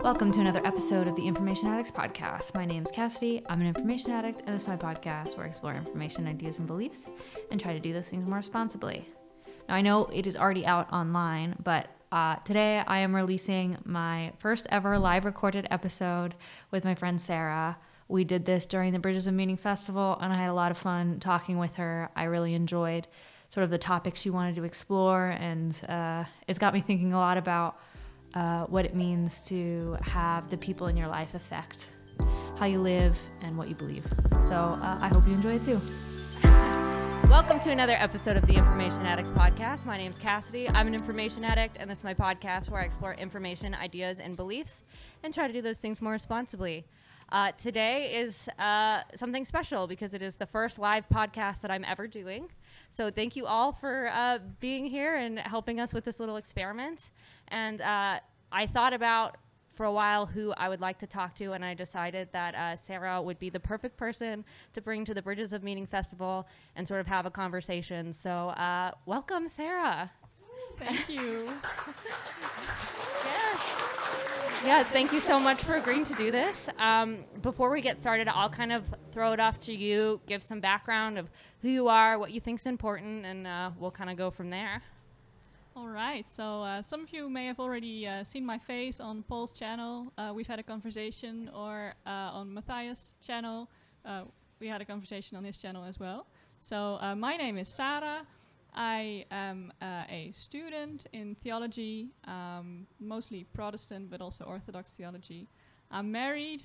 Welcome to another episode of the Information Addicts Podcast. My name's Cassidy. I'm an information addict, and this is my podcast where I explore information, ideas, and beliefs and try to do those things more responsibly. Now, I know it is already out online, but today I am releasing my first ever live recorded episode with my friend Sarah. We did this during the Bridges of Meaning Festival, and I had a lot of fun talking with her. I really enjoyed sort of the topics she wanted to explore, and it's got me thinking a lot about what it means to have the people in your life affect how you live and what you believe. So I hope you enjoy it too. Welcome to another episode of the Information Addicts Podcast. My name's Cassidy. I'm an information addict, and this is my podcast where I explore information, ideas, and beliefs and try to do those things more responsibly. Today is something special because it is the first live podcast that I'm ever doing. So thank you all for being here and helping us with this little experiment. And I thought about for a while who I would like to talk to, and I decided that Sarah would be the perfect person to bring to the Bridges of Meaning Festival and sort of have a conversation. So welcome, Sarah. Thank you. Yes, thank you so much for agreeing to do this. Before we get started, I'll kind of throw it off to you, give some background of who you are, what you think is important, and we'll kind of go from there. All right, so some of you may have already seen my face on Paul's channel. We've had a conversation, or on Matthias' channel. We had a conversation on his channel as well. So my name is Sarah. I am a student in theology, mostly Protestant, but also Orthodox theology. I'm married,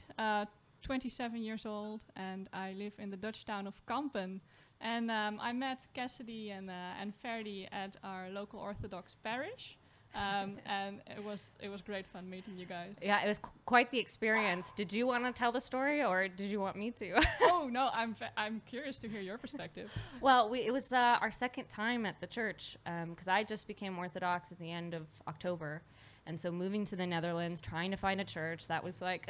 27 years old, and I live in the Dutch town of Kampen. And I met Cassidy and Ferdy at our local Orthodox parish, and it was great fun meeting you guys. Yeah, it was quite the experience. Did you want to tell the story, or did you want me to? Oh no, I'm curious to hear your perspective. Well, it was our second time at the church because I just became Orthodox at the end of October. And so moving to the Netherlands, trying to find a church, that was like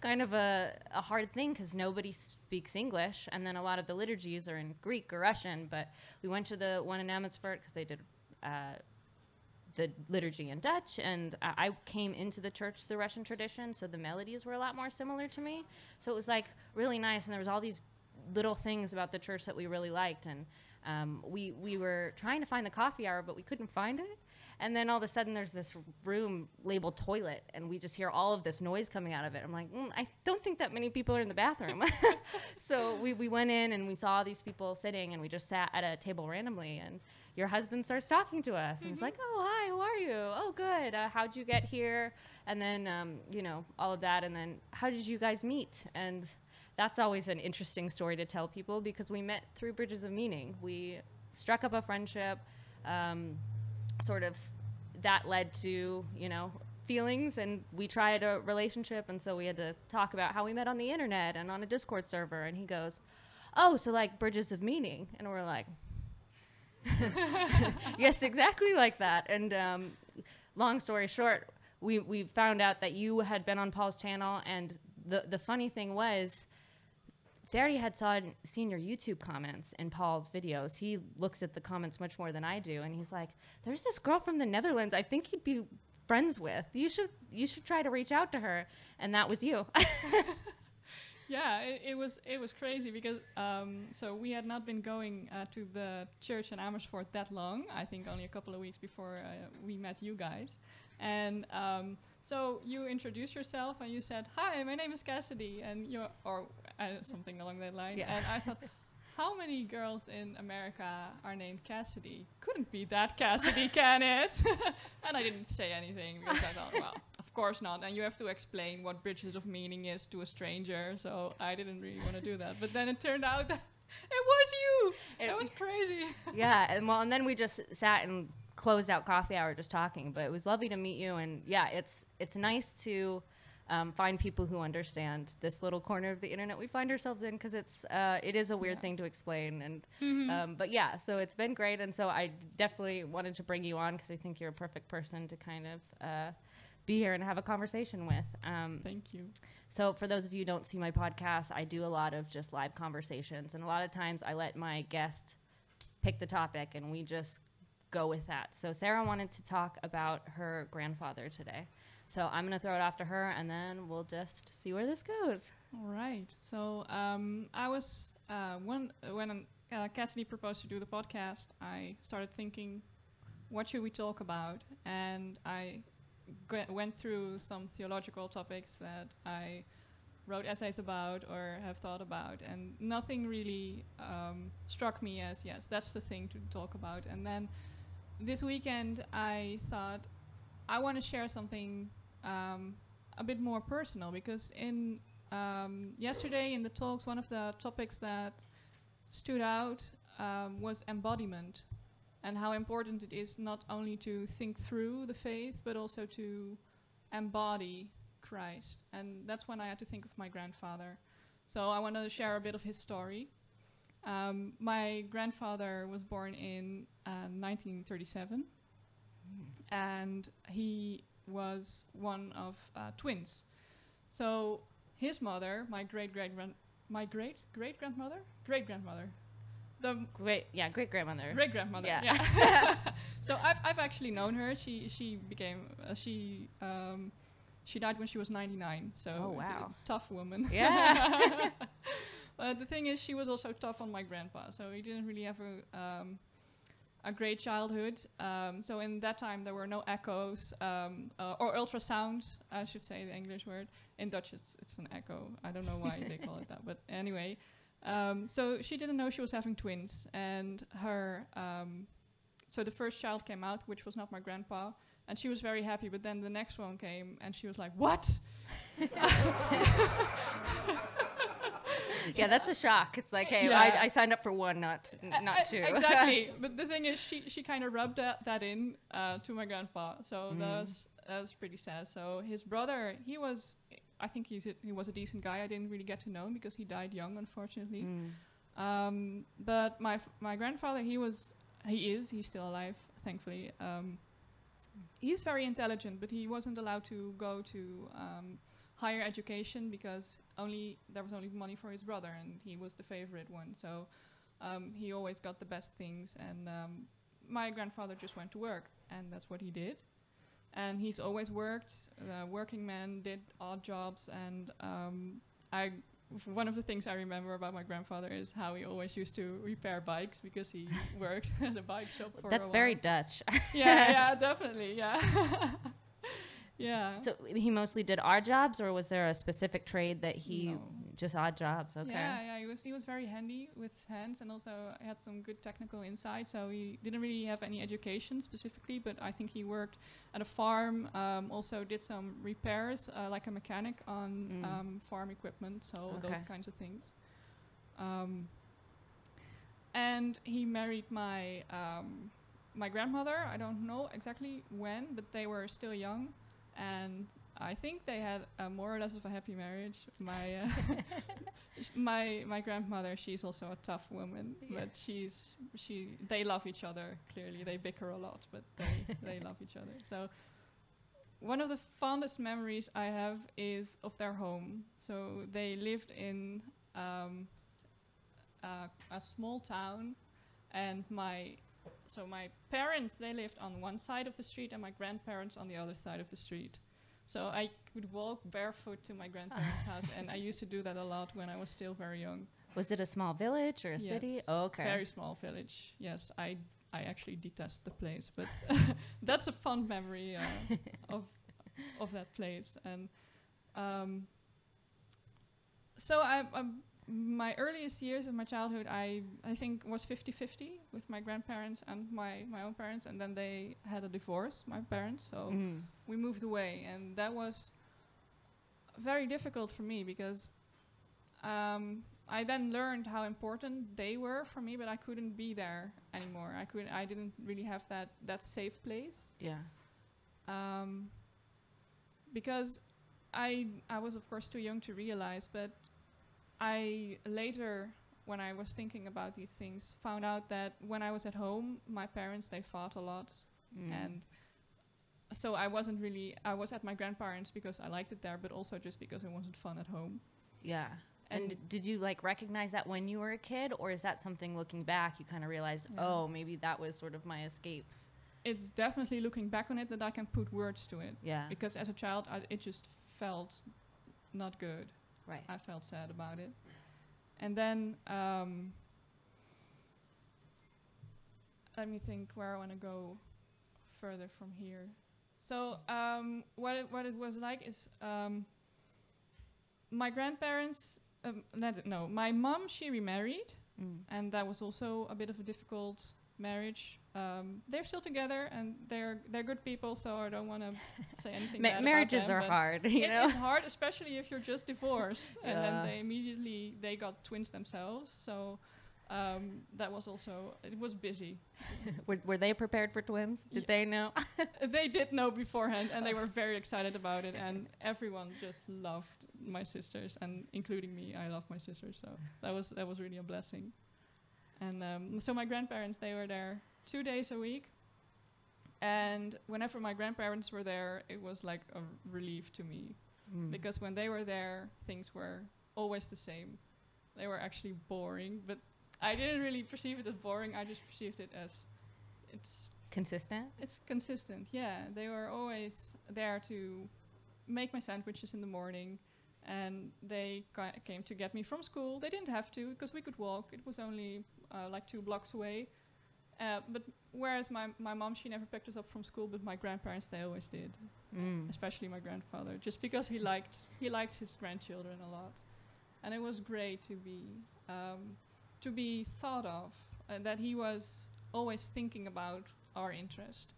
kind of a hard thing because nobody speaks English. And then a lot of the liturgies are in Greek or Russian. But we went to the one in Amersfoort because they did the liturgy in Dutch. And I came into the church, the Russian tradition, so the melodies were a lot more similar to me. So it was like really nice. And there was all these little things about the church that we really liked. And we were trying to find the coffee hour, but we couldn't find it. And then all of a sudden there's this room labeled toilet, and we just hear all of this noise coming out of it. I'm like, I don't think that many people are in the bathroom. So we went in and we saw these people sitting, and we just sat at a table randomly, and your husband starts talking to us. And he's like, oh, hi, how are you? Oh, good. How'd you get here? And then, all of that. And then how did you guys meet? And that's always an interesting story to tell people because we met through Bridges of Meaning. We struck up a friendship. Sort of that led to, feelings, and we tried a relationship, and so we had to talk about how we met on the internet and on a Discord server, and he goes, oh, so like Bridges of Meaning, and we're like, yes, exactly like that. And long story short, we found out that you had been on Paul's channel, and the funny thing was, Ferdy had seen your YouTube comments in Paul's videos. He looks at the comments much more than I do, and he's like, there's this girl from the Netherlands I think you'd be friends with. You should try to reach out to her. And that was you. Yeah, it was crazy because so we had not been going to the church in Amersfoort that long. I think only a couple of weeks before we met you guys. And so you introduced yourself and you said, hi, my name is Cassidy, and something along that line. Yeah. And I thought, how many girls in America are named Cassidy? Couldn't be that Cassidy, can it? And I didn't say anything because I thought, well, of course not. And you have to explain what Bridges of Meaning is to a stranger, so I didn't really want to do that. But then it turned out that it was you. It was crazy. Yeah, and then we just sat and closed out coffee hour just talking, but it was lovely to meet you. And yeah, it's nice to find people who understand this little corner of the internet we find ourselves in, because it is a weird thing to explain. And but yeah, so it's been great, and so I definitely wanted to bring you on because I think you're a perfect person to kind of be here and have a conversation with. Thank you. So for those of you who don't see my podcast, I do a lot of just live conversations, and a lot of times I let my guest pick the topic, and we just go with that. So Sarah wanted to talk about her grandfather today. So I'm going to throw it off to her, and then we'll just see where this goes. All right. So I was when Cassidy proposed to do the podcast, I started thinking, what should we talk about? And I went through some theological topics that I wrote essays about or have thought about, and nothing really struck me as, yes, that's the thing to talk about. And then this weekend I thought I want to share something a bit more personal, because in yesterday in the talks, one of the topics that stood out was embodiment, and how important it is not only to think through the faith, but also to embody Christ. And that's when I had to think of my grandfather. So I want to share a bit of his story. My grandfather was born in 1937, and he was one of twins. So his mother, my great grandmother, Great grandmother. Great grandmother. Yeah. Yeah. So I've actually known her. She died when she was 99. So oh, wow. Tough woman. Yeah. But the thing is, she was also tough on my grandpa. So he didn't really have a great childhood. So in that time there were no echoes or ultrasounds, I should say the English word. In Dutch it's an echo. I don't know why they call it that, but anyway. So she didn't know she was having twins, and her so the first child came out, which was not my grandpa, and she was very happy. But then the next one came, and she was like, "What?" Yeah, that's a shock. It's like, hey, Yeah. I signed up for one, not two. Exactly. But the thing is, she kind of rubbed that in to my grandpa. So that was pretty sad. So his brother, I think he was a decent guy. I didn't really get to know him because he died young, unfortunately. But my grandfather, he's still alive, thankfully. He's very intelligent, but he wasn't allowed to go to higher education because there was only money for his brother, and he was the favorite one. So he always got the best things, and my grandfather just went to work, and that's what he did. And he's always worked. Working man, did odd jobs, and one of the things I remember about my grandfather is how he always used to repair bikes because he worked at a bike shop for That's a while. very Dutch. Yeah, definitely, yeah. Yeah. So he mostly did odd jobs, or was there a specific trade that he No. just odd jobs? Okay. Yeah, he was very handy with his hands, and also had some good technical insight. So he didn't really have any education specifically, but I think he worked at a farm. Also did some repairs, like a mechanic on farm equipment. So those kinds of things. And he married my grandmother. I don't know exactly when, but they were still young. And I think they had more or less of a happy marriage. My grandmother, she's also a tough woman, but they love each other. Clearly, they bicker a lot, but they love each other. So one of the fondest memories I have is of their home. So they lived in a small town, and my parents, they lived on one side of the street, and my grandparents on the other side of the street. So I could walk barefoot to my grandparents' house, and I used to do that a lot when I was still very young. Was it a small village or a city? Oh, okay. Very small village. Yes, I actually detest the place, but that's a fond memory of that place. And so my earliest years of my childhood, I think was 50-50 with my grandparents and my own parents, and then they had a divorce, my parents, so we moved away, and that was very difficult for me because I then learned how important they were for me, but I couldn't be there anymore. I didn't really have that safe place. Yeah. Because I was of course too young to realize, but I later, when I was thinking about these things, found out that when I was at home, my parents, they fought a lot. And so I was at my grandparents because I liked it there, but also just because it wasn't fun at home. Yeah. And did you recognize that when you were a kid, or is that something looking back you kind of realized, oh, maybe that was sort of my escape? it's definitely looking back on it that I can put words to it. Yeah. Because as a child, it just felt not good. Right. I felt sad about it. And then, let me think where I want to go further from here. So what it was like is my grandparents, my mom, she remarried. And that was also a bit of a difficult marriage. They're still together, and they're good people, so I don't want to say anything bad marriages about them, are hard, you know? It's hard, especially if you're just divorced. And then they got twins themselves, so that was also, it was busy. Were they prepared for twins? Did they know? They did know beforehand, and they were very excited about it, and everyone just loved my sisters, and including me. I love my sisters, so that was really a blessing. And so my grandparents, they were there 2 days a week, and whenever my grandparents were there, it was like a relief to me, because when they were there, things were always the same. They were actually boring, but I didn't really perceive it as boring. I just perceived it as it's consistent. It's consistent, yeah. They were always there to make my sandwiches in the morning, and they came to get me from school. They didn't have to, because we could walk. It was only like 2 blocks away. But whereas my mom, she never picked us up from school, but my grandparents, they always did. Especially my grandfather, just because he liked his grandchildren a lot. And it was great to be thought of, that he was always thinking about our interest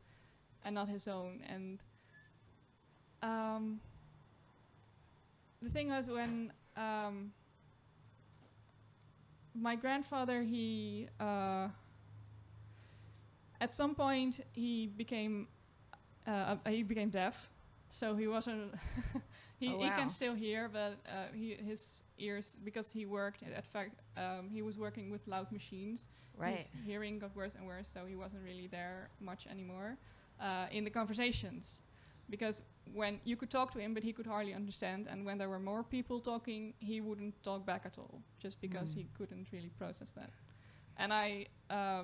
and not his own. And the thing was, when my grandfather, at some point he became deaf, so he wasn't. He can still hear, but his ears, because he worked he was working with loud machines. Right. His hearing got worse and worse, so he wasn't really there much anymore in the conversations, because when you could talk to him, but he could hardly understand, and when there were more people talking, he wouldn't talk back at all, just because he couldn't really process that. And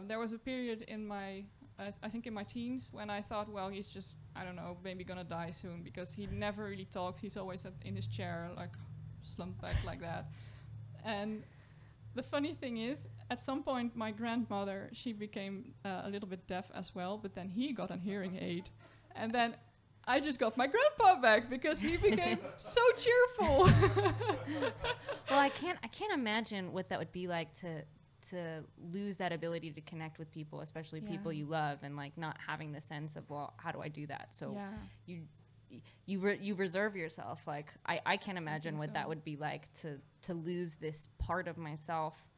there was a period in my, I think in my teens, when I thought, well, he's just, I don't know, maybe gonna die soon, because he never really talks. He's always in his chair, like slumped back like that. And the funny thing is, at some point, my grandmother, she became a little bit deaf as well, but then he got a hearing aid. And then I just got my grandpa back, because he became so cheerful. Well, I can't imagine what that would be like to lose that ability to connect with people, especially people you love, and like not having the sense of, well, how do I do that? So you reserve yourself. Like I can't imagine what that would be like to lose this part of myself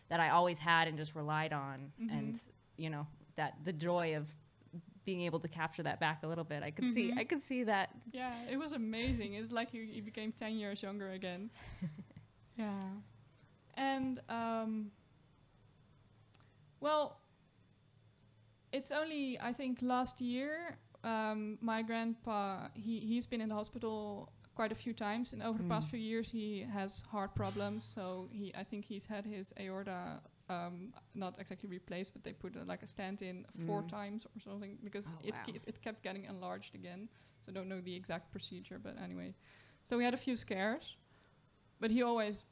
that I always had and just relied on, and you know, that the joy of being able to capture that back a little bit. I could see that. Yeah, it was amazing. It's like you became 10 years younger again. Yeah. And well, it's only, I think, last year, my grandpa, he's been in the hospital quite a few times, and over the past few years he has heart problems, so I think he's had his aorta not exactly replaced, but they put like a stent in 4 times or something, because it kept getting enlarged again. So I don't know the exact procedure, but anyway. So we had a few scares, but he always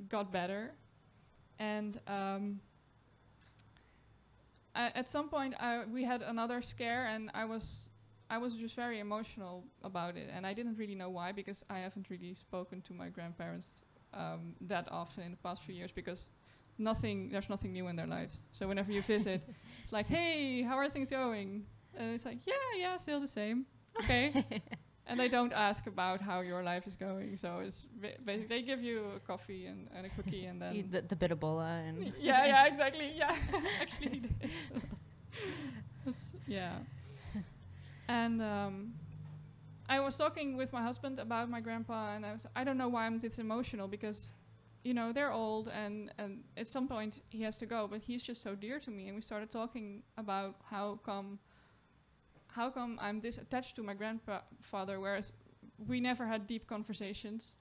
got better. And at some point we had another scare, and I was just very emotional about it, and I didn't really know why, because I haven't really spoken to my grandparents that often in the past few years, because there's nothing new in their lives. So whenever you visit, it's like, hey, how are things going? And it's like, yeah, still the same. Okay. And they don't ask about how your life is going. So it's they give you a coffee and a cookie, and then the bitabola and yeah, exactly. Yeah, actually, yeah. And I was talking with my husband about my grandpa, and I don't know why I'm this emotional, because, you know, they're old, and at some point he has to go, but he's just so dear to me. And we started talking about how come I'm this attached to my grandfather, whereas we never had deep conversations.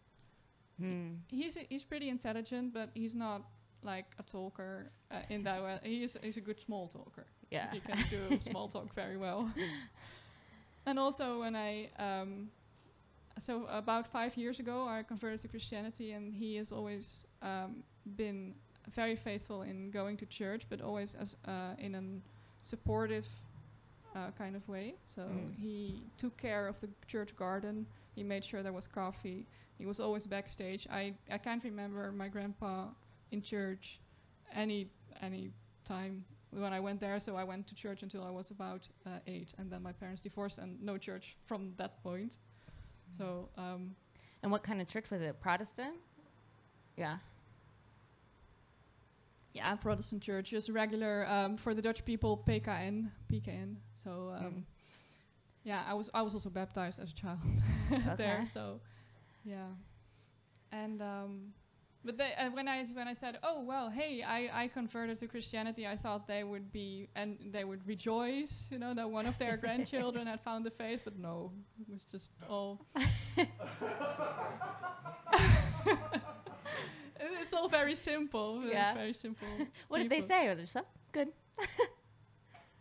He's pretty intelligent, but he's not like a talker in that way. He's a good small talker. Yeah. He can do small talk very well. And also when so about 5 years ago, I converted to Christianity, and he has always been very faithful in going to church, but always as in a supportive kind of way. So he took care of the church garden. He made sure there was coffee. He was always backstage. I can't remember my grandpa in church any time when I went there. So I went to church until I was about 8, and then my parents divorced, and no church from that point. So. And what kind of church was it? Protestant? Yeah. Yeah, Protestant church, just regular for the Dutch people, PKN. So yeah, I was also baptized as a child there. So yeah, and but they, when I said, oh well, hey, I converted to Christianity, I thought they would rejoice, that one of their grandchildren had found the faith, but no, it was just all. It's all very simple. Yeah. Very simple. What did they say? Or just good.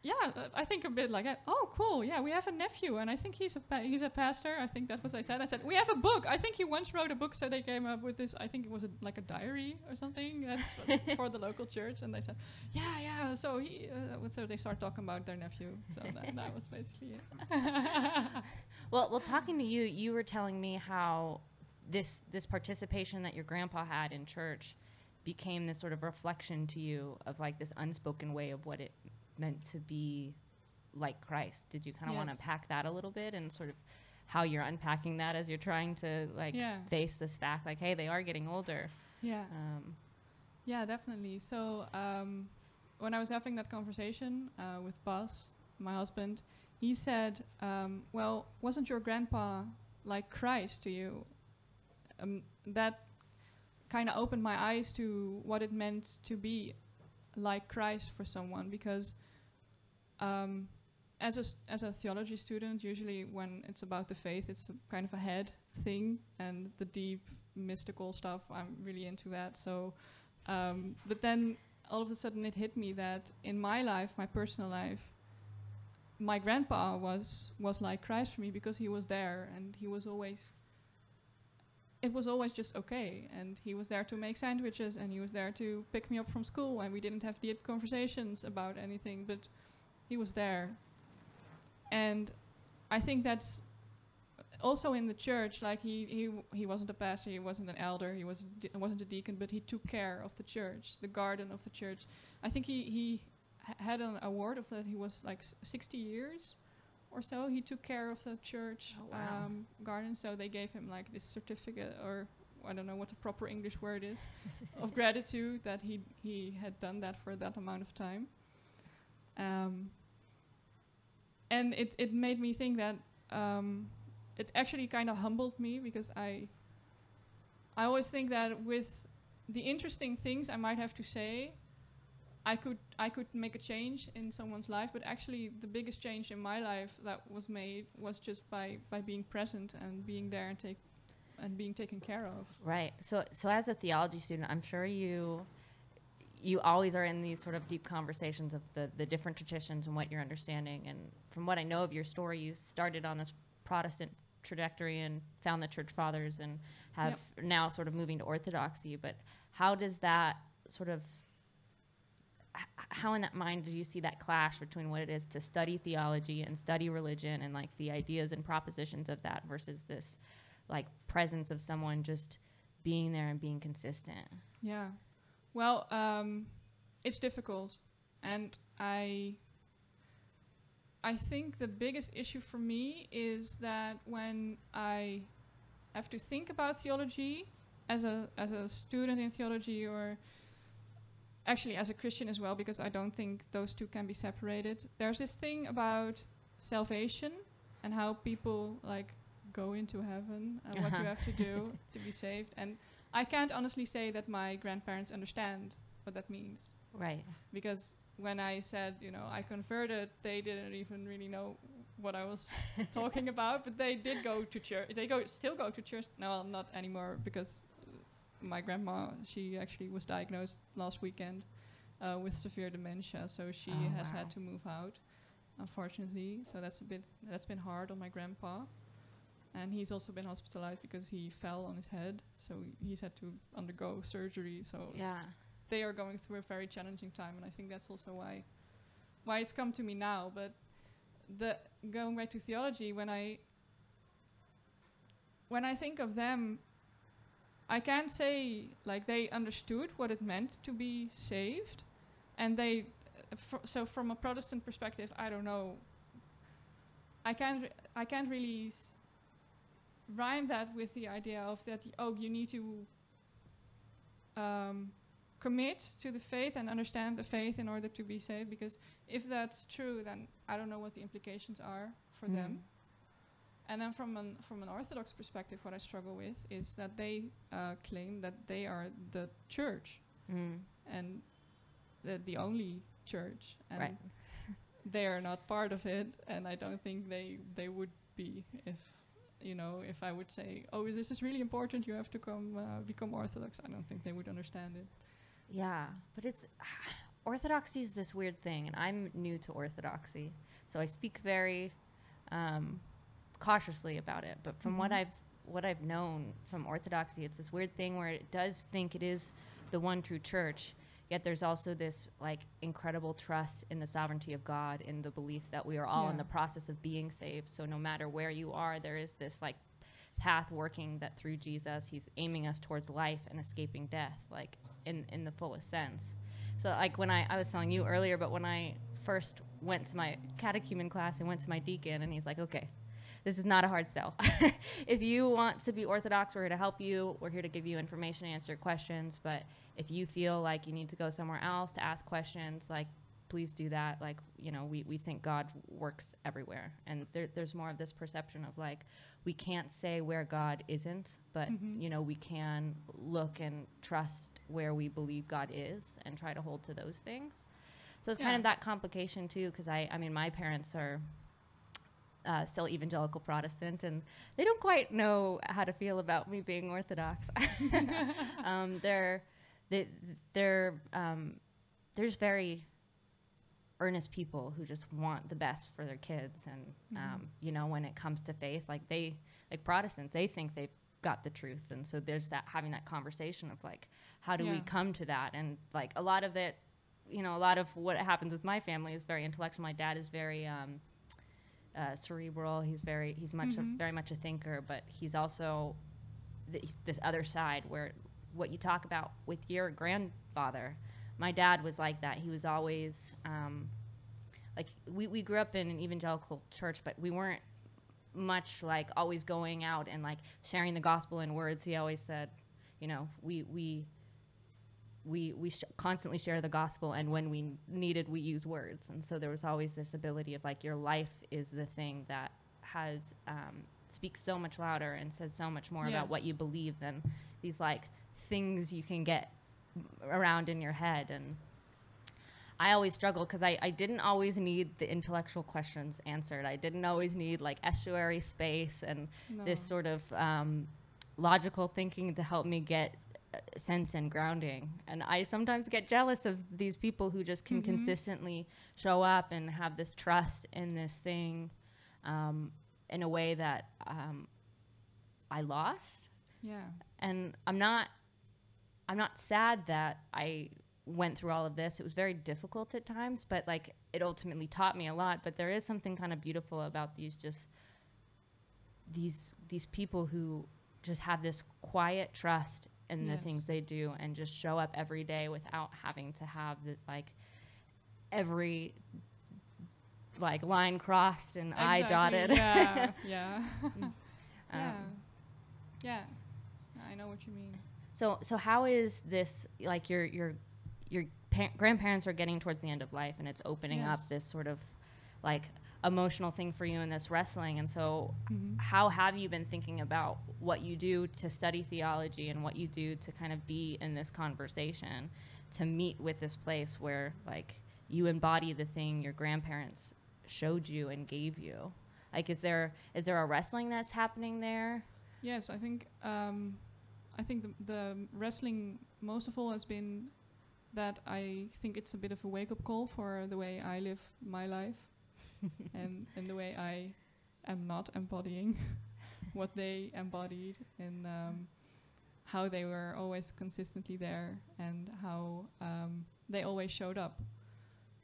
Yeah, I think a bit like, oh, cool. Yeah, we have a nephew, and I think he's a pastor. I think that's what I said. I said, we have a book. I think he once wrote a book, so they came up with this. I think it was like a diary or something. That's for the local church, and they said, yeah. So so they start talking about their nephew. So that was basically it. Well, talking to you, you were telling me how this participation that your grandpa had in church became this sort of reflection to you of like this unspoken way of what it meant to be like Christ. Did you kind of want to unpack that a little bit, and sort of how you're unpacking that as you're trying to face this fact, like, hey, they are getting older? Yeah. Yeah, definitely. So when I was having that conversation with Bas, my husband, he said, well, wasn't your grandpa like Christ to you? That kind of opened my eyes to what it meant to be like Christ for someone, because as a theology student, usually when it's about the faith, it's kind of a head thing, and the deep mystical stuff, I'm really into that. So, but then all of a sudden it hit me that in my life, my personal life, my grandpa was like Christ for me, because he was there, and he was always. It was always just okay, and he was there to make sandwiches, and he was there to pick me up from school, and we didn't have deep conversations about anything, but he was there. And I think that's also in the church, like he wasn't a pastor, he wasn't an elder, he wasn't a deacon, but he took care of the church, the garden of the church. I think he had an award of that. He was like 60 years or so. He took care of the church garden, so they gave him like this certificate, or I don't know what the proper English word is, of gratitude that he had done that for that amount of time. And it made me think that it actually kind of humbled me, because I always think that with the interesting things I might have to say, I could make a change in someone's life, but actually the biggest change in my life that was made was just by being present and being there and being taken care of. Right. So as a theology student, I'm sure you always are in these sort of deep conversations of the different traditions and what you're understanding. And from what I know of your story, you started on this Protestant trajectory and found the church fathers and have now sort of moving to Orthodoxy. But how does that sort of, how in that mind do you see that clash between what it is to study theology and study religion and like the ideas and propositions of that versus this like presence of someone just being there and being consistent? Yeah. Well, it's difficult, and I think the biggest issue for me is that when I have to think about theology as a student in theology, or actually as a Christian as well, because I don't think those two can be separated. There's this thing about salvation and how people like go into heaven and what you have to do to be saved. And I can't honestly say that my grandparents understand what that means. Right. Because when I said, I converted, they didn't even really know what I was talking about, but they did go to church. They still go to church. No, not anymore, because my grandma, she actually was diagnosed last weekend, with severe dementia, so she has had to move out, unfortunately. So that's been hard on my grandpa. And he's also been hospitalized because he fell on his head, so he's had to undergo surgery. So they are going through a very challenging time, and I think that's also why it's come to me now. But going back to theology, when I think of them, I can't say like they understood what it meant to be saved, and they. So from a Protestant perspective, I don't know. I can't really rhyme that with the idea of that. You need to commit to the faith and understand the faith in order to be saved. Because if that's true, then I don't know what the implications are for them. And then from an Orthodox perspective, what I struggle with is that they claim that they are the church and the only church, and they are not part of it. And I don't think they would be if I would say, oh, this is really important, you have to become Orthodox. I don't think they would understand it. Yeah, but it's Orthodoxy is this weird thing, and I'm new to Orthodoxy, so I speak very cautiously about it. But from what I've known from Orthodoxy, it's this weird thing where it does think it is the one true church, yet there's also this like incredible trust in the sovereignty of God, in the belief that we are all in the process of being saved. So no matter where you are, there is this like path working that through Jesus, he's aiming us towards life and escaping death, like in the fullest sense. So like when I was telling you earlier, but when I first went to my catechumen class and went to my deacon, and he's like, okay, this is not a hard sell. If you want to be Orthodox, we're here to help you. We're here to give you information, answer questions. But if you feel like you need to go somewhere else to ask questions, like, please do that. Like, we think God works everywhere. And there's more of this perception of like, we can't say where God isn't, but, we can look and trust where we believe God is and try to hold to those things. So it's kind of that complication too, because I mean, my parents are still evangelical Protestant, and they don't quite know how to feel about me being Orthodox. There's very earnest people who just want the best for their kids, and when it comes to faith, like Protestants, they think they've got the truth, and so there's that having that conversation of like, how do we come to that? And like a lot of it, a lot of what happens with my family is very intellectual. My dad is very cerebral. He's very much a thinker, but he's also this other side where what you talk about with your grandfather. My dad was like that. He was always like we grew up in an evangelical church, but we weren't much like always going out and like sharing the gospel in words. He always said, we constantly share the gospel, and when we needed, we use words. And so there was always this ability of like, your life is the thing that has speaks so much louder and says so much more about what you believe than these like things you can get around in your head. And I always struggled because I didn't always need the intellectual questions answered. I didn't always need like estuary space and this sort of logical thinking to help me get sense and grounding. And I sometimes get jealous of these people who just can consistently show up and have this trust in this thing in a way that I lost. Yeah. And I'm not sad that I went through all of this. It was very difficult at times, but like it ultimately taught me a lot. But there is something kind of beautiful about these people who just have this quiet trust in the things they do and just show up every day without having to have the, like every like line crossed and I dotted. Yeah. Yeah. I know what you mean. So how is this, like your grandparents are getting towards the end of life, and it's opening up this sort of like emotional thing for you in this wrestling. And so how have you been thinking about what you do to study theology and what you do to kind of be in this conversation to meet with this place where like you embody the thing your grandparents showed you and gave you? Like, is there a wrestling that's happening there? Yes, I think the wrestling most of all has been that I think it's a bit of a wake-up call for the way I live my life and the way I am not embodying what they embodied, and how they were always consistently there, and how they always showed up.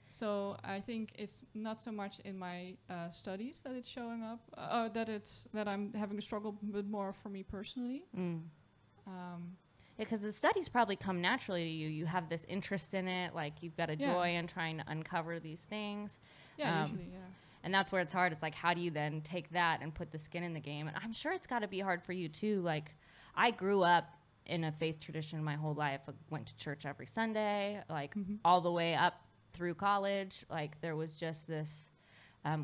So I think it's not so much in my studies that it's showing up, that I'm having a struggle, but more for me personally. Because the studies probably come naturally to you. You have this interest in it, like you've got a joy in trying to uncover these things. Yeah, usually, yeah. And that's where it's hard. It's like, how do you then take that and put the skin in the game? And I'm sure it's got to be hard for you too. Like, I grew up in a faith tradition my whole life. I went to church every Sunday, like all the way up through college. Like, there was just this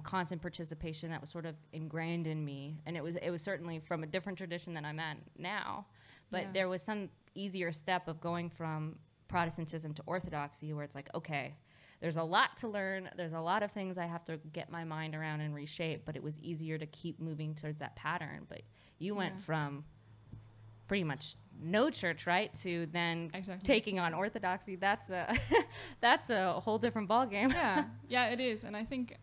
constant participation that was sort of ingrained in me. And it was certainly from a different tradition than I'm at now. But there was some easier step of going from Protestantism to Orthodoxy, where it's like, okay, there's a lot to learn. There's a lot of things I have to get my mind around and reshape, but it was easier to keep moving towards that pattern. But you went from pretty much no church, right, to then taking on Orthodoxy. That's a that's a whole different ballgame. Yeah, it is. And I think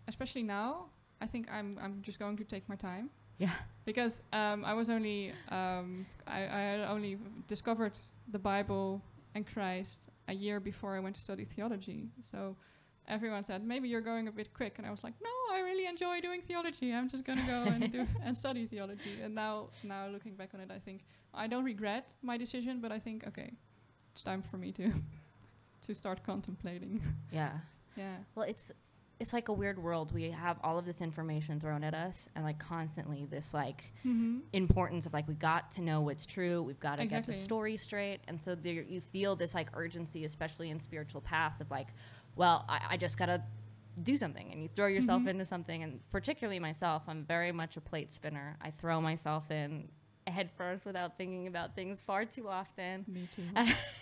especially now, I think I'm just going to take my time. Yeah. Because I was only I had only discovered the Bible and Christ a year before I went to study theology. So everyone said, maybe you're going a bit quick. And I was like, no, I really enjoy doing theology. I'm just going to go and study theology. And now looking back on it, I think I don't regret my decision, but I think, okay, it's time for me to start contemplating. Yeah. Yeah. Well, it's like a weird world. We have all of this information thrown at us, and like constantly this like importance of like, we got to know what's true. We've got to get the story straight. And so there, you feel this like urgency, especially in spiritual paths, of like, well, I just got to do something. And you throw yourself into something. And particularly myself, I'm very much a plate spinner. I throw myself in head first without thinking about things far too often. Me too.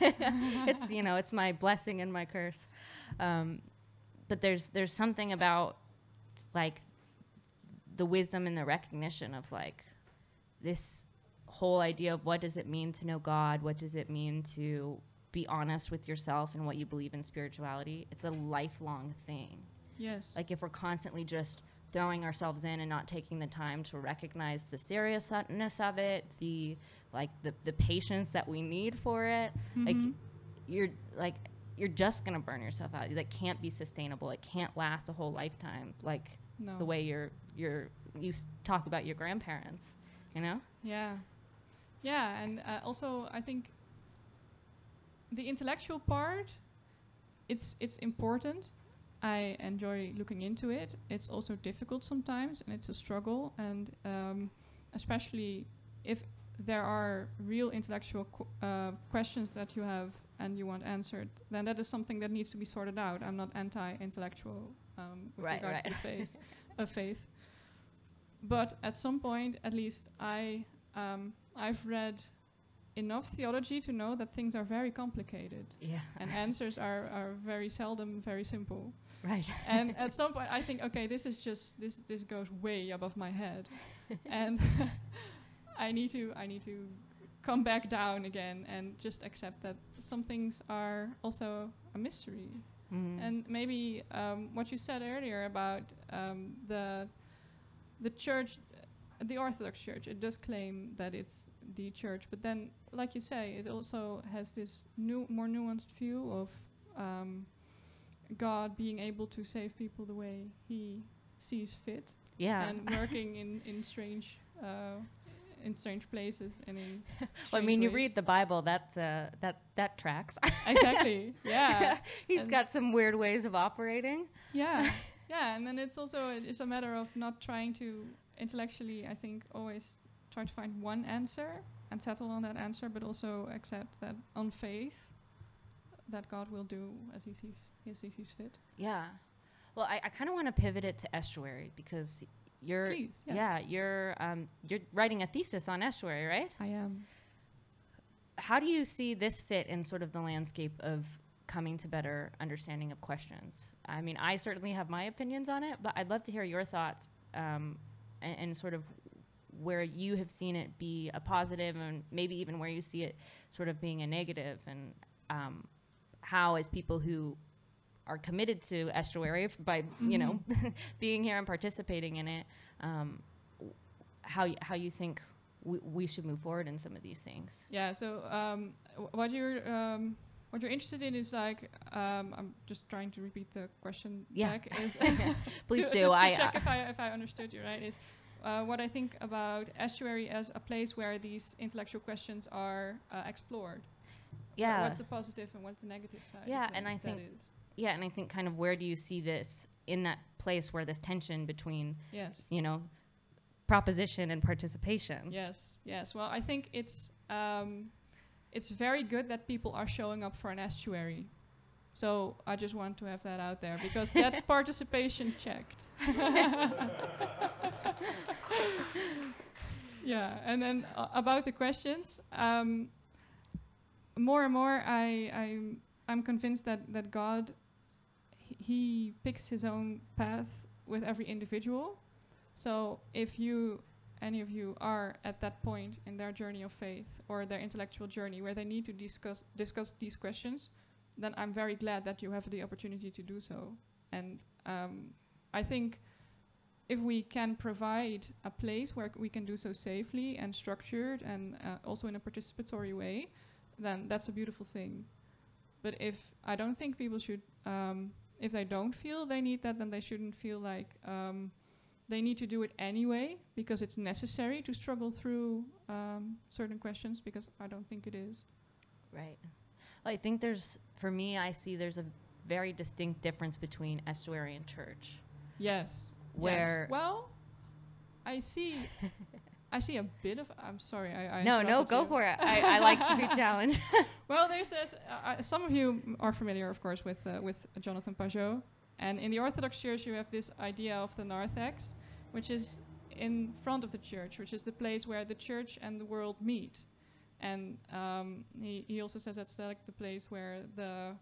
It's, it's my blessing and my curse. But there's something about like the wisdom and the recognition of like this whole idea of what does it mean to know God? What does it mean to be honest with yourself and what you believe in spirituality? It's a lifelong thing. Yes. Like if we're constantly just throwing ourselves in and not taking the time to recognize the seriousness of it, the patience that we need for it, you're just going to burn yourself out. That can't be sustainable. It can't last a whole lifetime, like the way you talk about your grandparents, Yeah. Yeah, and also I think the intellectual part, it's important. I enjoy looking into it. It's also difficult sometimes, and it's a struggle. And especially if there are real intellectual questions that you have and you want answered, then that is something that needs to be sorted out. I'm not anti-intellectual with regards to the faith. But at some point, at least, I've read enough theology to know that things are very complicated. Yeah. And answers are very seldom very simple. Right. And at some point I think, okay, this is just this goes way above my head. And I need to come back down again and just accept that some things are also a mystery. And maybe what you said earlier about the church, the Orthodox Church, it does claim that it's the church, but then, like you say, it also has this more nuanced view of God being able to save people the way He sees fit, and working in strange places and in. Well, I mean, you read the Bible. That tracks. Exactly. Yeah. He's got some weird ways of operating. Yeah. Yeah, and then it's a matter of not trying to intellectually, I think, always try to find one answer and settle on that answer, but also accept that on faith that God will do as He sees fit. Yeah. Well, I kind of want to pivot it to estuary because you're writing a thesis on estuary, right? I am. How do you see this fit in sort of the landscape of coming to better understanding of questions? I mean, I certainly have my opinions on it, but I'd love to hear your thoughts and sort of where you have seen it be a positive and maybe even where you see it sort of being a negative, and how, as people who are committed to estuary by you know being here and participating in it, how you think we should move forward in some of these things. Yeah. So what you're interested in is like I'm just trying to repeat the question back. Is Please do. Just to check if I understood you right. Is what I think about estuary as a place where these intellectual questions are explored. Yeah. What's the positive and what's the negative side? Yeah, and I think and I think kind of where do you see this in that place where this tension between you know, proposition and participation? Yes. Well, I think it's very good that people are showing up for an estuary. So I just want to have that out there because that's participation checked. Yeah, and then about the questions, more and more I'm convinced that God, he picks his own path with every individual. So if any of you are at that point in their journey of faith or their intellectual journey where they need to discuss these questions, then I'm very glad that you have the opportunity to do so. And I think if we can provide a place where we can do so safely and structured and also in a participatory way, then that's a beautiful thing. But I don't think people should, if they don't feel they need that, then they shouldn't feel like they need to do it anyway because it's necessary to struggle through certain questions, because I don't think it is. Right. Well, I think for me, I see there's a very distinct difference between estuary and church. Yes. Where well, I see a bit of. I'm sorry. No, go for it. I like to be challenged. Well, there's some of you are familiar, of course, with Jonathan Pajot, and in the Orthodox Church, you have this idea of the narthex, which is in front of the church, which is the place where the church and the world meet, and he also says that's like the place where the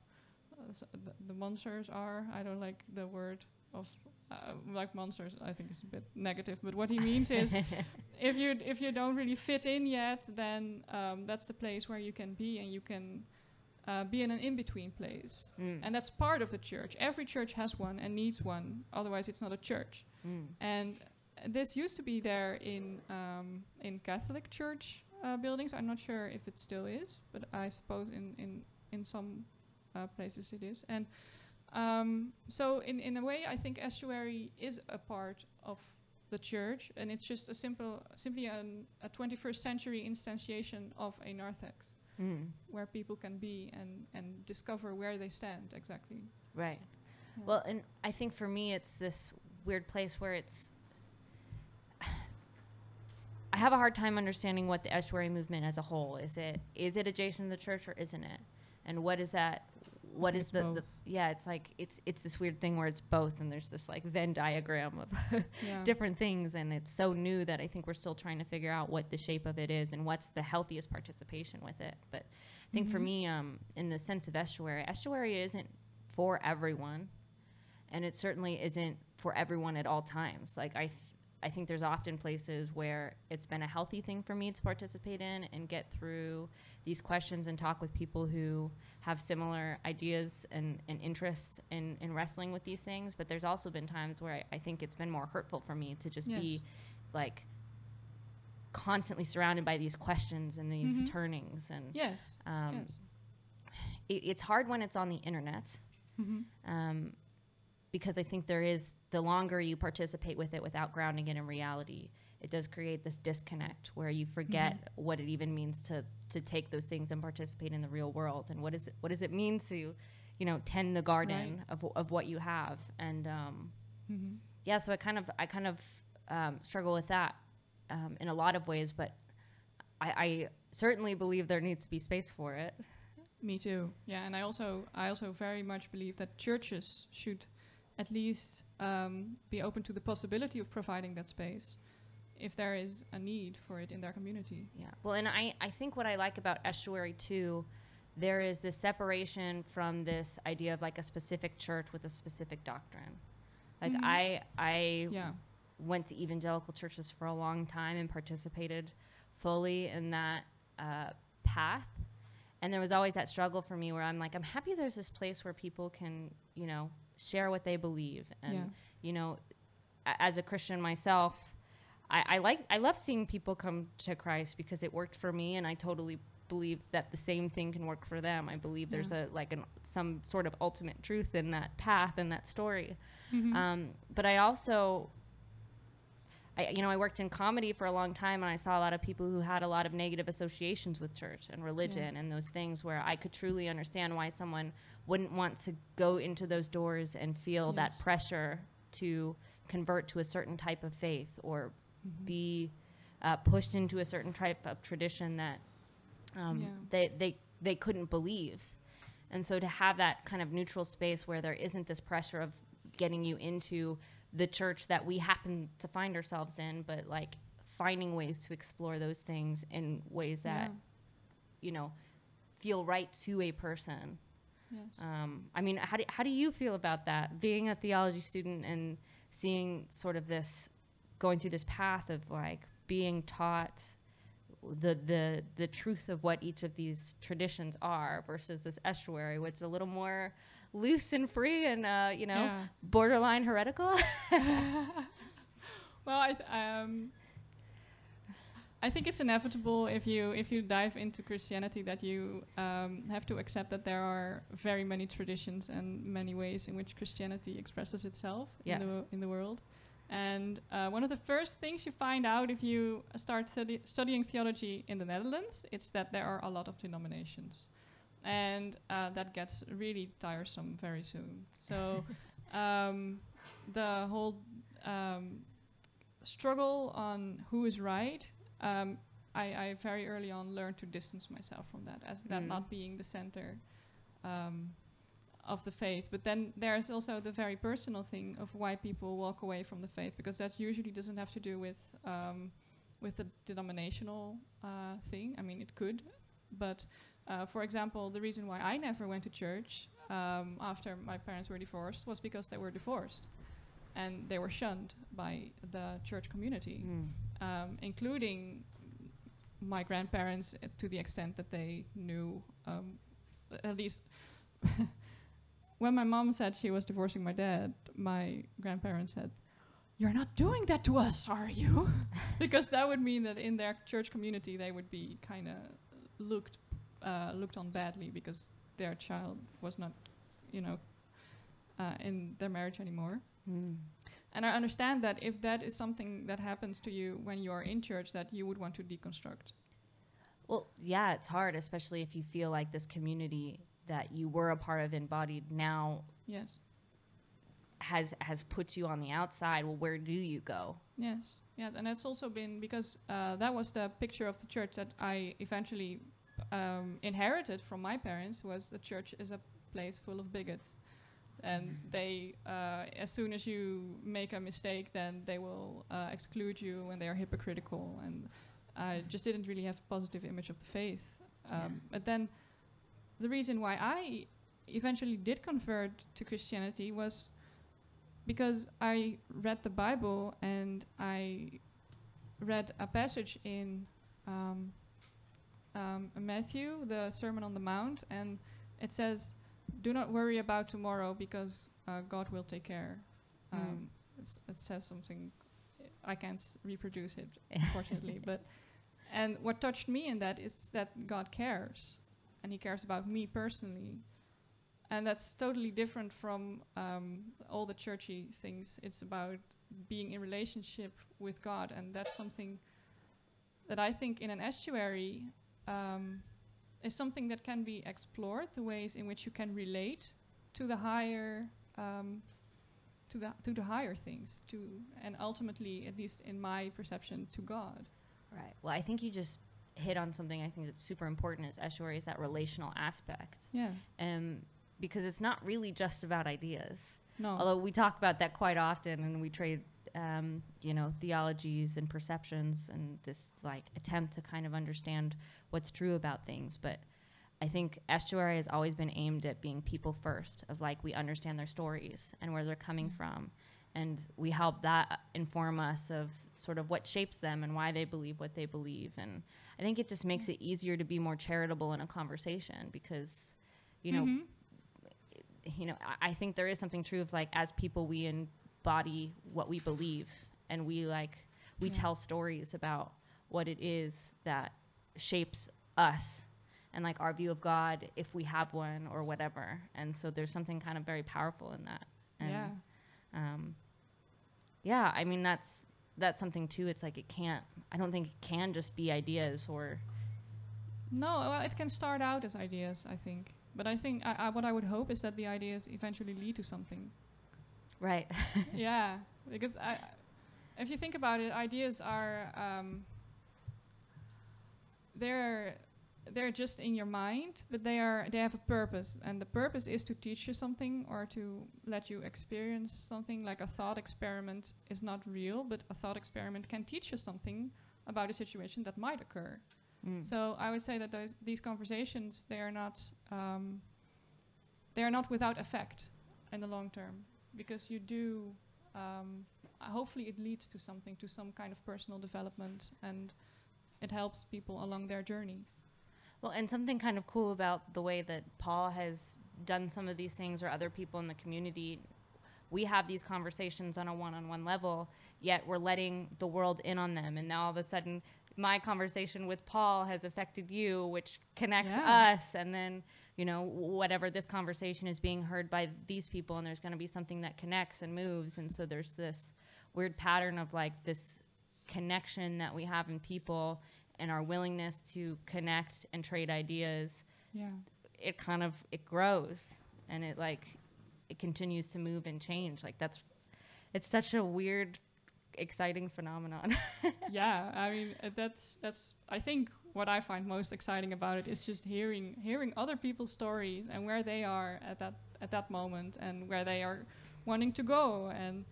monsters are. I don't like the word of. Like monsters, I think is a bit negative, but what he means is if you don't really fit in yet, then that's the place where you can be, and you can be in an in-between place. And that's part of the church. Every church has one and needs one, otherwise it's not a church. And this used to be there in Catholic church buildings. I'm not sure if it still is, but I suppose in some places it is. And so in a way, I think estuary is a part of the church, and it's just simply a 21st century instantiation of a narthex, where people can be and discover where they stand exactly. Right. Yeah. Well, and I think for me, it's this weird place where I have a hard time understanding what the estuary movement as a whole is. Is it adjacent to the church or isn't it? And what is that? What is the it's like it's this weird thing where it's both, and there's this like Venn diagram of different things, and it's so new that I think we're still trying to figure out what the shape of it is and what's the healthiest participation with it. But I think for me, in the sense of estuary isn't for everyone, and it certainly isn't for everyone at all times. Like I think there's often places where it's been a healthy thing for me to participate in and get through these questions and talk with people who have similar ideas and interests in wrestling with these things. But there's also been times where I think it's been more hurtful for me to just be like constantly surrounded by these questions and these turnings. And it's hard when it's on the internet, because I think the longer you participate with it without grounding it in reality, it does create this disconnect where you forget what it even means to take those things and participate in the real world, and what does it mean to, tend the garden of what you have. And so I kind of struggle with that in a lot of ways, but I certainly believe there needs to be space for it. Me too. Yeah, and I also very much believe that churches should at least be open to the possibility of providing that space if there is a need for it in their community. Yeah. Well, and I think what I like about estuary too, there is this separation from this idea of like a specific church with a specific doctrine. Like I went to evangelical churches for a long time and participated fully in that path. And there was always that struggle for me where I'm like, I'm happy there's this place where people can, you know, share what they believe. And, you know, as a Christian myself, I love seeing people come to Christ because it worked for me, and I totally believe that the same thing can work for them. I believe there's some sort of ultimate truth in that path and that story. But I also, I worked in comedy for a long time, and I saw a lot of people who had a lot of negative associations with church and religion and those things, where I could truly understand why someone wouldn't want to go into those doors and feel that pressure to convert to a certain type of faith or be pushed into a certain type of tradition that they couldn't believe. And so to have that kind of neutral space where there isn't this pressure of getting you into the church that we happen to find ourselves in, but like finding ways to explore those things in ways that, you know, feel right to a person. Yes. I mean, how do you feel about that, being a theology student and seeing sort of this, going through this path of like being taught the truth of what each of these traditions are versus this estuary, which is a little more loose and free and borderline heretical? Well, I think it's inevitable if you dive into Christianity that you have to accept that there are very many traditions and many ways in which Christianity expresses itself in the world. And one of the first things you find out if you start studying theology in the Netherlands, it's that there are a lot of denominations. And that gets really tiresome very soon. So the whole struggle on who is right, I very early on learned to distance myself from that, as that not being the center of the faith. But then there's also the very personal thing of why people walk away from the faith, because that usually doesn't have to do with the denominational thing. I mean, it could, but for example, the reason why I never went to church after my parents were divorced was because they were divorced, and they were shunned by the church community, including my grandparents, to the extent that they knew, at least when my mom said she was divorcing my dad, my grandparents said, "You're not doing that to us, are you?" Because that would mean that in their church community they would be kind of looked on badly because their child was not, in their marriage anymore. And I understand that if that is something that happens to you when you're in church, that you would want to deconstruct. Well, yeah, it's hard, especially if you feel like this community that you were a part of embodied now has put you on the outside. Well, where do you go? Yes, and it's also been because that was the picture of the church that I eventually inherited from my parents, was the church is a place full of bigots. And they, as soon as you make a mistake, then they will exclude you, and they are hypocritical. And I just didn't really have a positive image of the faith. But then the reason why I eventually did convert to Christianity was because I read the Bible, and I read a passage in Matthew, the Sermon on the Mount, and it says, "Do not worry about tomorrow, because God will take care." It says something, I can't reproduce it, unfortunately. And what touched me in that is that God cares, and He cares about me personally. And that's totally different from all the churchy things. It's about being in relationship with God, and that's something that I think in an estuary is something that can be explored, the ways in which you can relate to the higher, to the higher things, and ultimately, at least in my perception, to God. Right. Well, I think you just hit on something I think that's super important as estuary, is that relational aspect. Yeah. Because it's not really just about ideas. No. Although we talk about that quite often, and we trade, theologies and perceptions, and this like attempt to kind of understand what's true about things. But I think estuary has always been aimed at being people first, of like we understand their stories and where they're coming from, and we help that inform us of sort of what shapes them and why they believe what they believe. And I think it just makes it easier to be more charitable in a conversation because, you know, I think there is something true of like, as people, we embody what we believe, and we tell stories about what it is that shapes us and like our view of God, if we have one or whatever. And so there's something kind of very powerful in that. And I mean, that's something too. It's like I don't think it can just be ideas or. No, well, it can start out as ideas, I think. But I think what I would hope is that the ideas eventually lead to something. Right. Yeah, because if you think about it, ideas are they're just in your mind, but they have a purpose, and the purpose is to teach you something or to let you experience something. Like a thought experiment is not real, but a thought experiment can teach you something about a situation that might occur. So I would say that these conversations, they are not without effect in the long term, because you do hopefully it leads to something, to some kind of personal development, and it helps people along their journey. Well, and something kind of cool about the way that Paul has done some of these things, or other people in the community, we have these conversations on a one-on-one level, yet we're letting the world in on them. And now all of a sudden, my conversation with Paul has affected you, which connects us. And then, you know, whatever, this conversation is being heard by these people, and there's going to be something that connects and moves. And so there's this weird pattern of like this connection that we have in people, and our willingness to connect and trade ideas. It grows, and it continues to move and change. Like it's such a weird, exciting phenomenon. Yeah, I mean, that's I think what I find most exciting about it is just hearing other people's stories and where they are at that moment, and where they are wanting to go. And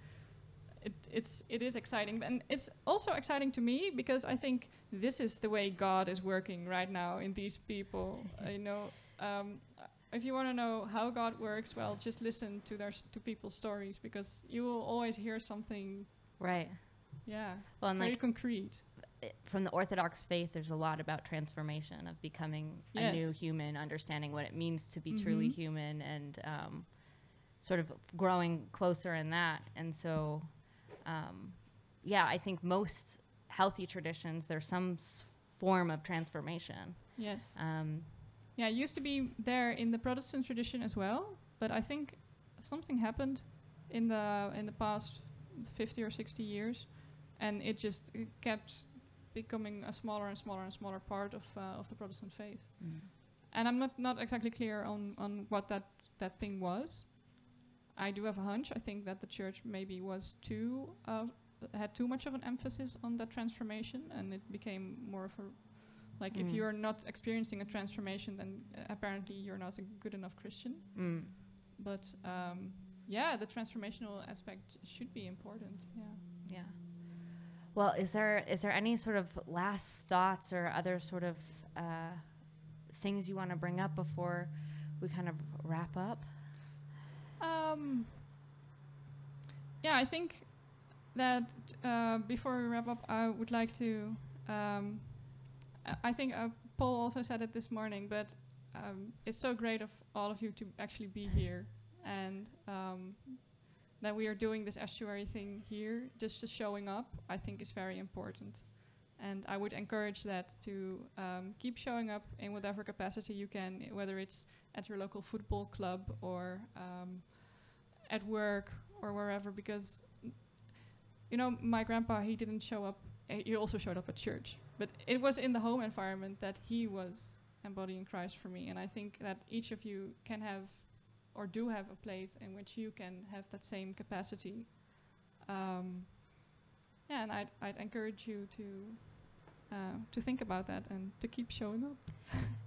it is exciting, and it's also exciting to me because I think this is the way God is working right now in these people. If you want to know how God works, well, just listen to people's stories, because you will always hear something. Right. Yeah. Well, and very concrete. From the Orthodox faith, there's a lot about transformation, of becoming a new human, understanding what it means to be truly human, and sort of growing closer in that. And so, I think most healthy traditions, there's some form of transformation. Yes. It used to be there in the Protestant tradition as well, but I think something happened in the past 50 or 60 years, and it kept becoming a smaller and smaller and smaller part of the Protestant faith. And I'm not exactly clear on what that thing was. I do have a hunch. I think that the church maybe had too much of an emphasis on that transformation, and it became more of a, like, if you're not experiencing a transformation, then apparently you're not a good enough Christian. But the transformational aspect should be important. Yeah. Well, is there any sort of last thoughts or other sort of things you want to bring up before we kind of wrap up? I think that before we wrap up, I would like to. I think Paul also said it this morning, but it's so great of all of you to actually be here, and that we are doing this estuary thing here. Just showing up, I think, is very important, and I would encourage that to keep showing up in whatever capacity you can, whether it's at your local football club or at work or wherever, because my grandpa, he didn't show up. He also showed up at church, but it was in the home environment that he was embodying Christ for me. And I think that each of you can have, or do have, a place in which you can have that same capacity. And I'd encourage you to think about that and to keep showing up.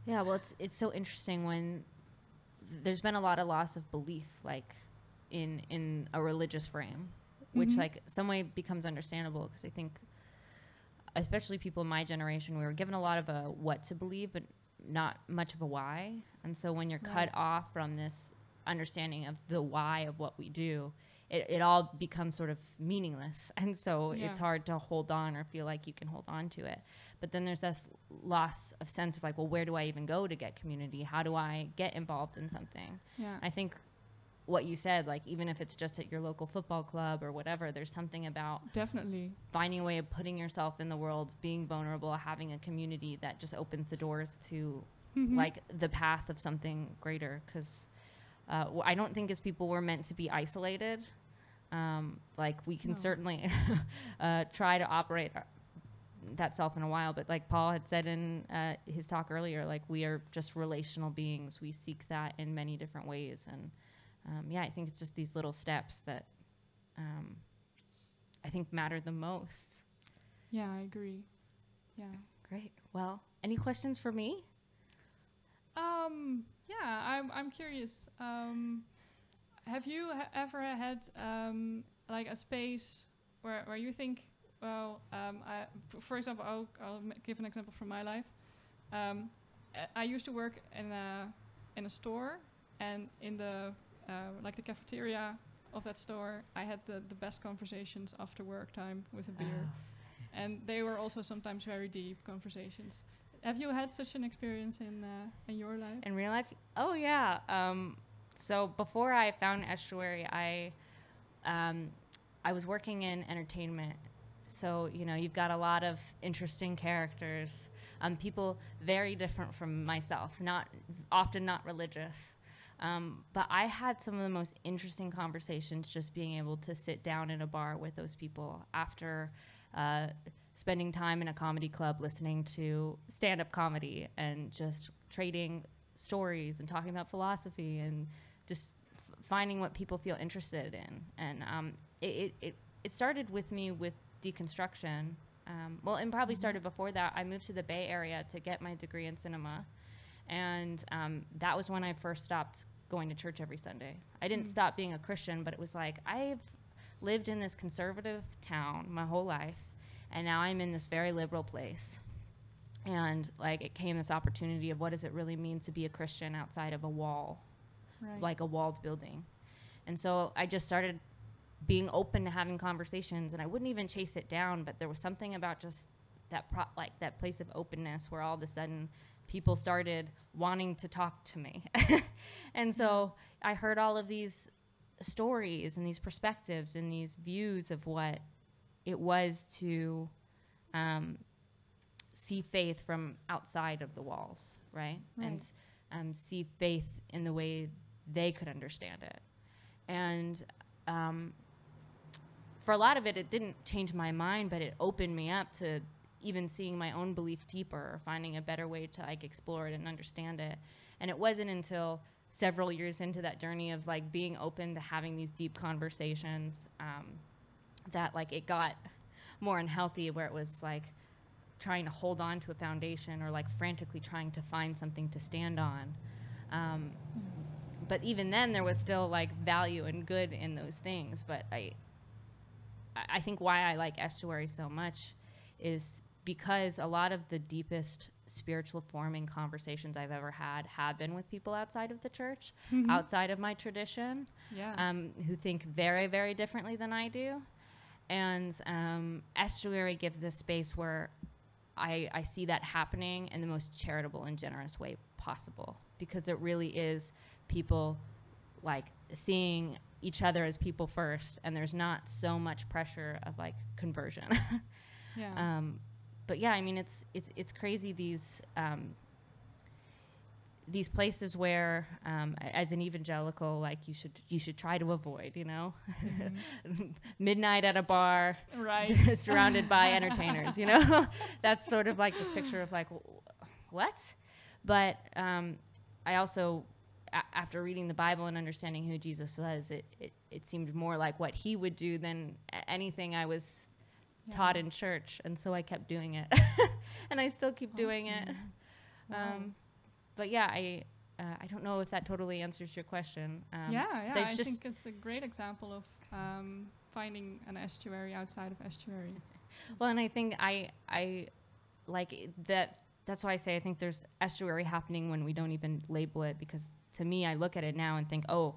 Yeah, well, it's so interesting when there's been a lot of loss of belief, like in a religious frame, which like some way becomes understandable, because I think, especially people in my generation, we were given a lot of a what to believe, but not much of a why. And so when you're cut off from this understanding of the why of what we do, it all becomes sort of meaningless. And so Yeah. it's hard to hold on or feel like you can hold on to it. But then there's this loss of sense of like, well, where do I even go to get community? How do I get involved in something? Yeah. I think what you said, like, even if it's just at your local football club or whatever, there's something about Definitely. finding a way of putting yourself in the world, being vulnerable, having a community that just opens the doors to like the path of something greater. Because I don't think as people we're meant to be isolated. Like we can certainly try to operate that self in a while, but like Paul had said in his talk earlier, like we are just relational beings. We seek that in many different ways. And yeah, I think it's just these little steps that I think matter the most. Yeah, I agree. Yeah. Great. Well, any questions for me? Yeah, I'm curious. Have you ever had like a space where you think, well, for example, I'll give an example from my life. I used to work in a store, and in the like the cafeteria of that store, I had the best conversations after work time with a beer, and they were also sometimes very deep conversations. Have you had such an experience in your life? In real life? Oh, yeah. So before I found Estuary, I was working in entertainment. So, you know, you've got a lot of interesting characters, people very different from myself, often not religious. But I had some of the most interesting conversations just being able to sit down in a bar with those people after spending time in a comedy club listening to stand-up comedy and just trading stories and talking about philosophy and just finding what people feel interested in. And it started with me with deconstruction. Well, and probably started before that. I moved to the Bay Area to get my degree in cinema. And that was when I first stopped going to church every Sunday. I didn't stop being a Christian, but it was like, I've lived in this conservative town my whole life, and now I'm in this very liberal place. And like it came this opportunity of what does it really mean to be a Christian outside of a wall, like a walled building. And so I just started being open to having conversations, and I wouldn't even chase it down, but there was something about just that that place of openness where all of a sudden people started wanting to talk to me. And so I heard all of these stories and these perspectives and these views of what it was to see faith from outside of the walls, right? And see faith in the way they could understand it. And for a lot of it, it didn't change my mind, but it opened me up to even seeing my own belief deeper or finding a better way to like explore it and understand it. And it wasn't until several years into that journey of like being open to having these deep conversations that like it got more unhealthy, where it was like trying to hold on to a foundation or like frantically trying to find something to stand on. But even then there was still like value and good in those things. But I think why I like Estuary so much is because a lot of the deepest spiritual forming conversations I've ever had have been with people outside of the church, outside of my tradition, who think very, very differently than I do. And Estuary gives this space where I see that happening in the most charitable and generous way possible, because it really is people like seeing each other as people first, and there's not so much pressure of like conversion. But yeah, I mean, it's crazy these places where, as an evangelical, like you should try to avoid, you know, midnight at a bar, surrounded by entertainers, you know. That's sort of like this picture of like, what? But I also, after reading the Bible and understanding who Jesus was, it seemed more like what he would do than anything I was taught in church, and so I kept doing it, and I still keep doing it. But yeah, I don't know if that totally answers your question. I think it's a great example of finding an estuary outside of estuary. Well, and I think I like that. That's why I say I think there's estuary happening when we don't even label it, because to me, I look at it now and think, oh,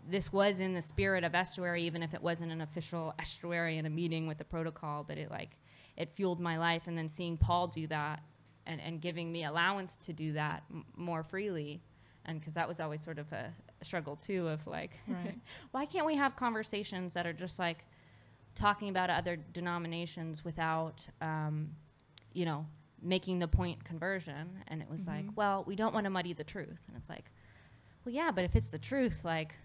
this was in the spirit of estuary, even if it wasn't an official estuary in a meeting with the protocol, but it fueled my life. And then seeing Paul do that and giving me allowance to do that more freely. And because that was always sort of a struggle too of like, why can't we have conversations that are just like talking about other denominations without, you know, making the point conversion? And it was like, well, we don't want to muddy the truth. And it's like, well, yeah, but if it's the truth, like,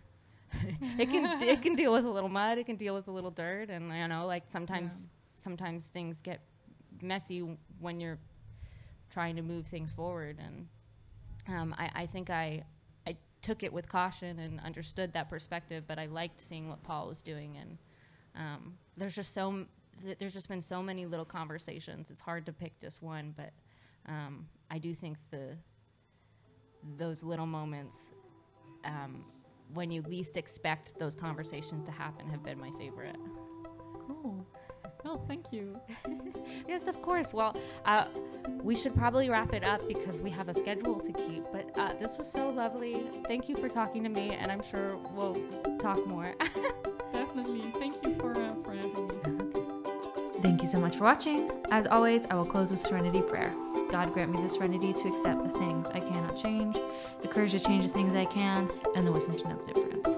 it can deal with a little mud, it can deal with a little dirt, and you know, like sometimes things get messy when you're trying to move things forward. And I think I took it with caution and understood that perspective, but I liked seeing what Paul was doing. And there's just been so many little conversations. It's hard to pick just one, but I do think those little moments, when you least expect those conversations to happen, have been my favorite. Cool. Well, thank you. Yes, of course. Well, we should probably wrap it up because we have a schedule to keep. But this was so lovely. Thank you for talking to me, and I'm sure we'll talk more. Definitely. Thank you for having me. Thank you so much for watching. As always, I will close with serenity prayer. God grant me the serenity to accept the things I cannot change, the courage to change the things I can, and the wisdom to know the difference.